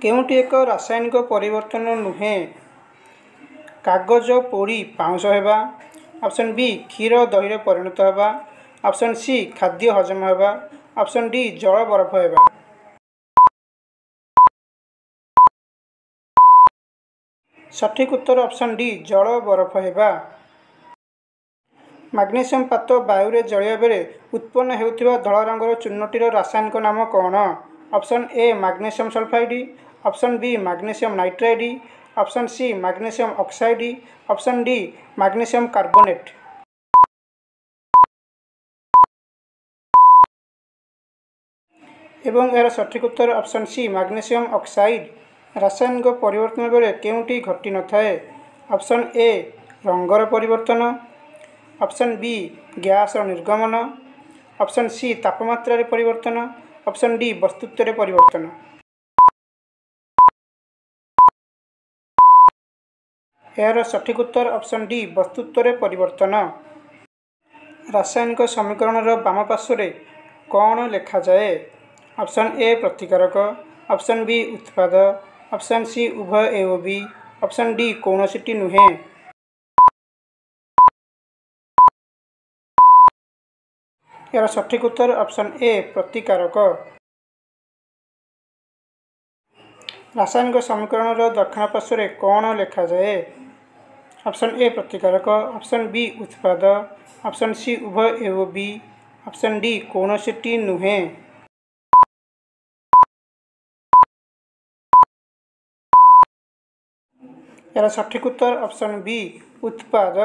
केउंटी एक रासायनिक परिवर्तन नुहे कागज पोड़ी पाउंश हेबा। ऑप्शन बी क्षीर दही परिणत हेबा। ऑप्शन सी खाद्य हजम हेबा। ऑप्शन डी जल बरफ हेबा। सठिक उत्तर ऑप्शन डी जल बरफ हेबा। मैग्नीशियम पात वायु जलिया बेले उत्पन्न हेउथिबा धला रंगर चूर्णटीर रासायनिक नाम कौन? Option A magnesium sulphide. Option B magnesium nitride. Option C magnesium oxide. Option D magnesium carbonate. एवं यार सठिक उत्तर ऑप्शन सी मैग्नीशियम ऑक्साइड। रासायनिक परिवर्तन बेले केउंटी घटी न थाए? ऑप्शन ए रंगर परिवर्तन। ऑप्शन बी गैस निर्गमन। ऑप्शन सी तापमात्रा परिवर्तन। ऑप्शन डी वस्तुत्व परिवर्तन। यार सठिक उत्तर ऑप्शन डी वस्तुत्व परिवर्तन। रासायनिक समीकरण बाम पार्श्व कौन लिखा जाए? ऑप्शन ए प्रतिकारक। ऑप्शन बी उत्पाद। ऑप्शन सी उभय ए ओ बी। ऑप्शन डी कौनसीटी नुहे। यार सठिक उत्तर ऑप्शन ए प्रतिकारक। रासायनिक समीकरण दक्षिण पार्श्व कौन लिखा जाए? ऑप्शन ए प्रतिकारक। ऑप्शन बी उत्पाद। ऑप्शन सी उभय ए ओ बी। ऑप्शन डी कौनसीटी नुहे। यार सठिक उत्तर ऑप्शन बी उत्पाद।